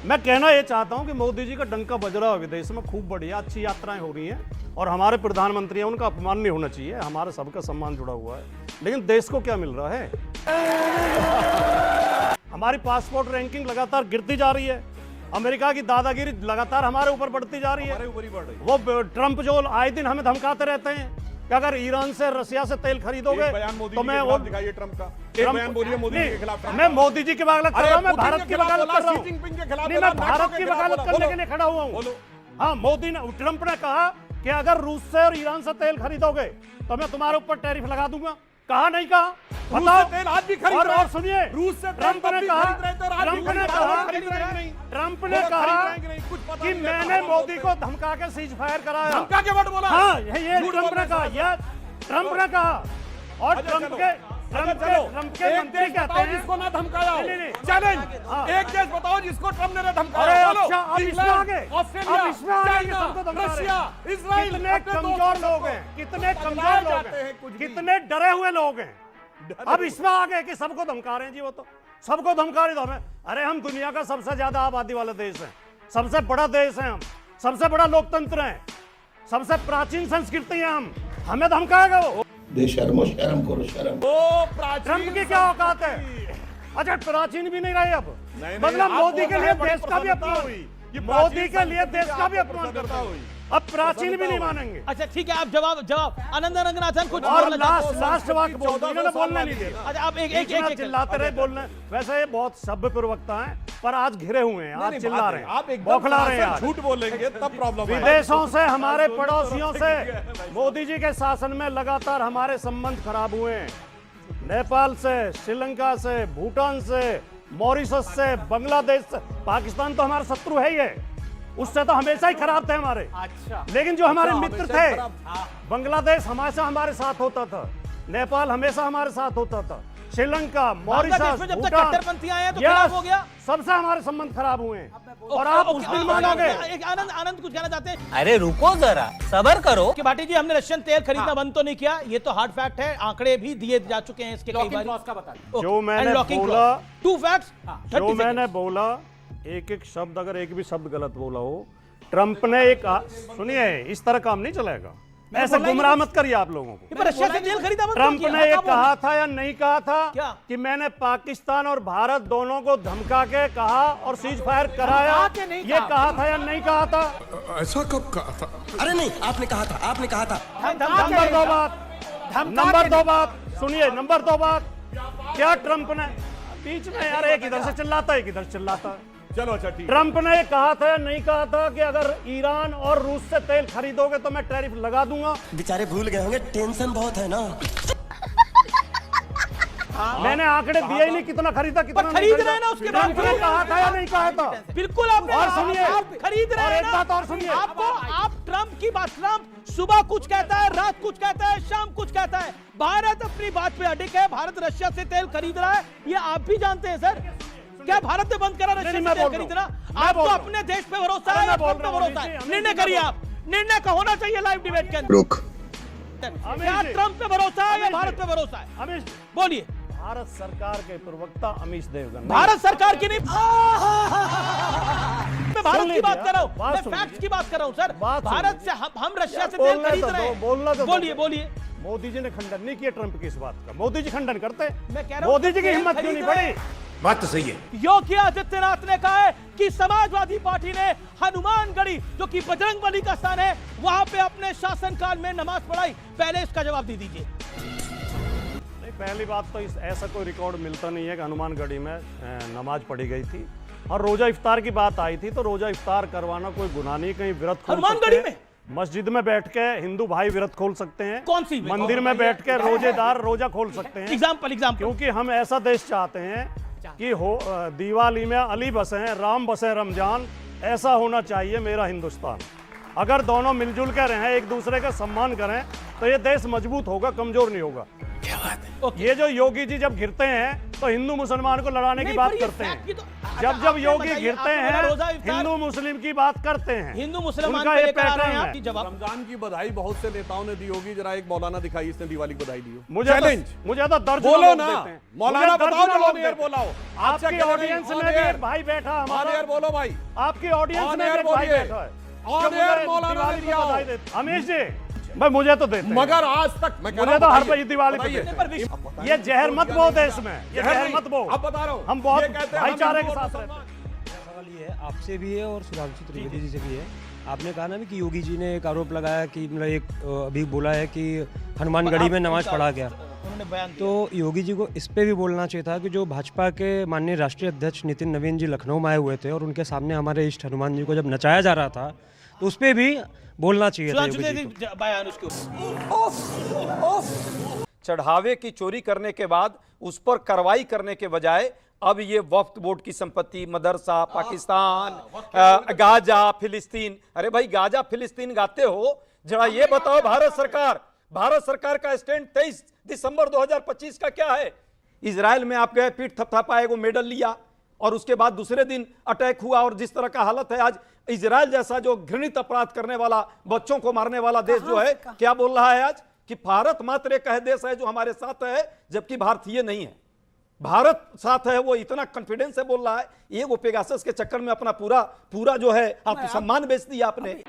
मैं कहना ये चाहता हूं कि मोदी जी का डंका बज रहा है विदेश में, खूब बढ़िया अच्छी यात्राएं हो रही हैं और हमारे प्रधानमंत्री हैं, उनका अपमान नहीं होना चाहिए, हमारे सबका सम्मान जुड़ा हुआ है। लेकिन देश को क्या मिल रहा है? हमारी पासपोर्ट रैंकिंग लगातार गिरती जा रही है, अमेरिका की दादागिरी लगातार हमारे ऊपर बढ़ती जा रही है। वो ट्रंप जो आए दिन हमें धमकाते रहते हैं कि अगर ईरान से रसिया से तेल खरीदोगे तो मैं वो दिखाइए ट्रंप का एक बयान बोलिए मोदी जी के खिलाफ। मैं मोदी जी की वकालत कर रहा हूं, मैं भारत की वकालत कर रहा हूं, नहीं मैं भारत की वकालत करने के लिए खड़ा हुआ हूं। हाँ, मोदी ने, ट्रंप ने कहा कि अगर रूस से और ईरान से तेल खरीदोगे तो मैं तुम्हारे ऊपर टैरिफ लगा दूंगा। कहा नहीं कहा? बताओ। तेल आज भी खरीद रहे हैं। और सुनिए, रूस से ट्रंप ने कहा कि मैंने मोदी को धमका के सीज फायर कराया। धमका के वर्ड बोला। हाँ, ये ट्रंप ने कहा, यह ट्रंप ने कहा। और ट्रंप के मंत्री कहते हैं जिसको ना धमकाया चैलेंज एक देश बताओ जिसको ट्रंप ने धमकाया। अच्छा, अब इसमें आगे, ऑस्ट्रेलिया, अब इसमें आगे सबको धमका रहे हैं। रशिया, इजराइल, कितने कमजोर लोग हैं, कितने कमजोर लोग हैं, कितने डरे हुए लोग हैं। अब इसमें आगे कि सबको धमका रहे हैं जी, वो तो सबको धमका रहे हैं। अरे हम दुनिया का सबसे ज्यादा आबादी वाला देश है, सबसे बड़ा देश है, हम सबसे बड़ा लोकतंत्र है, सबसे प्राचीन संस्कृति है, हमें धमकाएगा वो? बेशर्मो, शर्म करो, शर्म। ट्रंप की क्या औकात है? अच्छा, प्राचीन भी नहीं रहे अब, मतलब मोदी के लिए देश का भी अपमान, मोदी के लिए देश का भी अपमान करता हुई, अब प्राचीन भी नहीं मानेंगे। अच्छा ठीक है, आप जवाब आनंद रंगनाथन कुछ और लास्ट वाक्य बोलने नहीं दिया। अच्छा, आप एक चिल्लाते रहे बोलने। वैसे ये बहुत सभ्य प्रवक्ता हैं, पर आज घिरे हुए हैं, आज चिल्ला रहे हैं, आप बौखला रहे हैं, झूठ बोलेंगे तब प्रॉब्लम है। विदेशों से, हमारे पड़ोसियों से मोदी जी के शासन में लगातार हमारे संबंध खराब हुए हैं। नेपाल से, श्रीलंका से, भूटान से, मॉरिशस से, बांग्लादेश से। पाकिस्तान तो हमारा शत्रु है ही है, उससे तो हमेशा ही खराब थे हमारे। अच्छा, लेकिन जो हमारे मित्र थे, बांग्लादेश हमेशा हमारे साथ होता था, नेपाल हमेशा हमारे साथ होता था, श्रीलंका, मॉरिशस, जब तक कट्टरपंथी आए तो खराब हो गया, सबसे हमारे संबंध खराब हुए हैं। और आप उस दिन मानोगे। आनंद कुछ कहना चाहते हैं? अरे रुको जरा, सबर करो। कि भाटी जी, हमने रशियन तेल खरीदना बंद तो नहीं किया, ये तो हार्ड फैक्ट है, आंकड़े भी दिए जा चुके हैं इसके कई बार। जो मैंने बोला, 2 फैक्ट्स, जो मैंने बोला, एक एक शब्द, अगर एक भी शब्द गलत बोला हो, ट्रंप ने एक, सुनिए, इस तरह काम नहीं चलेगा, ऐसे गुमराह मत करिए आप लोगों को। रशिया से तेल खरीदा ट्रंप ने ये कहा था या नहीं कहा था क्या? कि मैंने पाकिस्तान और भारत दोनों को धमका के कहा और सीज फायर कराया, ये कहा था या नहीं कहा था? ऐसा कब कहा था? अरे नहीं, आपने कहा था, आपने कहा था। नंबर 2 बात सुनिए, नंबर 2 बात, क्या ट्रंप ने बीच में, यार एक इधर से चिल्लाता है, एक इधर चिल्लाता है। चलो अच्छा ठीक। ट्रंप ने कहा था या नहीं कहा था कि अगर ईरान और रूस से तेल खरीदोगे तो मैं टैरिफ लगा दूंगा? बेचारे भूल गए होंगे, टेंशन बहुत है ना। मैंने आंकड़े दिए ही नहीं, कितना खरीदा कितना खरीद रहे हैं ना, उसके बाद ट्रंप ने कहा था या नहीं कहा था? बिल्कुल आपने, और सुनिए, खरीद रहे हैं एक ना। बात और सुनिए, आपको, आप ट्रंप की बात, ट्रंप सुबह कुछ कहता है, रात कुछ कहता है, शाम कुछ कहता है, भारत अपनी बात पे अडिग है, भारत रशिया से तेल खरीद रहा है, ये आप भी जानते हैं सर। क्या भारत ने बंद करा रशिया से तेल खरीदना? आपको अपने देश पे भरोसा है या ट्रंप पे भरोसा है? निर्णय करिए आप, निर्णय का होना चाहिए लाइव डिबेट के अंदर। रुक, क्या ट्रंप पे भरोसा है या भारत पे भरोसा है? अमीश बोलिए। भारत सरकार के प्रवक्ता अमीश देवगन। भारत सरकार की नहीं, मैं भारत की बात कर रहा हूँ, मैं सुनिए, फैक्ट्स की बात कर रहा हूँ सर। बात भारत से हम रशिया से तेल बोलने खरीद तो रहे दो, हैं। बोलना तो दो। बोलिए बोलिए। मोदी जी ने खंडन नहीं किया ट्रंप की इस बात का, मोदी जी खंडन करते। मैं कह रहा हूं, मोदी जी की तेल हिम्मत क्यों नहीं खरीद रहे बढ़ी? बात तो सही है। योगी आदित्यनाथ ने कहा है कि समाजवादी पार्टी ने हनुमानगढ़ी, जो कि बजरंगबली का स्थान है, वहां पे अपने शासनकाल में नमाज पढ़ाई। पहले इसका जवाब दे दीजिए। पहली बात तो ऐसा कोई रिकॉर्ड मिलता नहीं है कि हनुमानगढ़ी में नमाज पढ़ी गई थी। और रोजा इफ्तार की बात आई थी, तो रोजा इफ्तार करवाना कोई गुनाह नहीं, कहीं व्रत खोल हनुमानगढ़ी सकते हैं, मस्जिद में बैठ के हिंदू भाई व्रत खोल सकते हैं, कौन सी मंदिर में बैठ के रोजेदार रोजा खोल सकते हैं। एग्जाम्पल क्योंकि हम ऐसा देश चाहते हैं कि हो दिवाली में अली बसे, राम बसे रमजान, ऐसा होना चाहिए मेरा हिंदुस्तान। अगर दोनों मिलजुल कर रहें, एक दूसरे का सम्मान करें, तो ये देश मजबूत होगा, कमजोर नहीं होगा। क्या बात है? ये जो योगी जी जब घिरते हैं तो हिंदू मुसलमान को लड़ाने की बात करते हैं। जब जब योगी बताइए, गिरते आपने बोला रोजा हैं इफ्तार- हिंदू मुस्लिम की बात करते हैं, हिंदू मुसलमान उनका पे ये लेकर आ रहे पैटर्न हैं है। आपकी जवाब। रमजान की बधाई बहुत से नेताओं ने दी होगी, जरा एक मौलाना दिखाई इसने दिवाली की बधाई दी हो। मुझे चैलेंज मुझे तो दर्द बोलो ना, मौलाना बताओ, जो ऑन एयर बोलाओ। आपकी ऑडियंस में भी एक भाई बैठा ऑन हमारा, एयर बोलो भाई, आपकी ऑडियंस ऑन में भी एयर एक भाई बोलिए। बैठा है ऑन जो मुझे एयर मौलाना दिवाली ने की दिया हो। बधाई देते। अमीश जी भाई मुझे तो देते हैं। मगर आज तक मैं कह मुझे रहा तो हूं, हर बताइए, पे दिवाली पे बताइए। देते पर विश्व- हैं। ये जहर मत बो देश में, ये जहर नहीं, मत बो। अब बता रहा हूं, हम बहुत ये कहते हैं हम भाईचारे के हिंदू और साथ रहते मुसलमान। हैं। सवाल ये है, आपसे भी है और सुधांशु त्रिवेदी जी से भी है। आपने कहा ना भी कि योगी जी ने एक आरोप लगाया कि मतलब एक अभी बोला है कि हनुमानगढ़ी में नमाज पढ़ा गया, उन्होंने बयान दिया। तो योगी जी को इस पे भी बोलना चाहिए था कि जो भाजपा के माननीय राष्ट्रीय अध्यक्ष नितिन नवीन जी लखनऊ में आए हुए थे और उनके सामने हमारे इष्ट हनुमान जी को जब नचाया जा रहा था तो उस पर भी बोलना चाहिए था सुधांशु योगी जी त्रिवेदी को। बयान उसके ऊपर। चढ़ावे की चोरी करने के बाद उस पर कार्रवाई करने के बजाय अब ये वक्फ बोर्ड की संपत्ति, मदरसा, पाकिस्तान, गाजा, फिलिस्तीन। अरे भाई गाजा फिलिस्तीन गाते हो, जरा ये बताओ भारत सरकार का स्टैंड 23 दिसंबर 2025 का क्या है? इजराइल में आप गए, पीठ थपथपाए, वो मेडल लिया और उसके बाद दूसरे दिन अटैक हुआ और जिस तरह का हालत है आज, इजराइल जैसा जो घृणित अपराध करने वाला, बच्चों को मारने वाला देश जो है, क्या बोल रहा है आज कि भारत मात्र एक देश है जो हमारे साथ है, जबकि भारतीय नहीं है। भारत साथ है, वो इतना कॉन्फिडेंस से बोल रहा है। ये वो पेगासस के चक्कर में अपना पूरा जो है आप सम्मान बेच दिया आपने।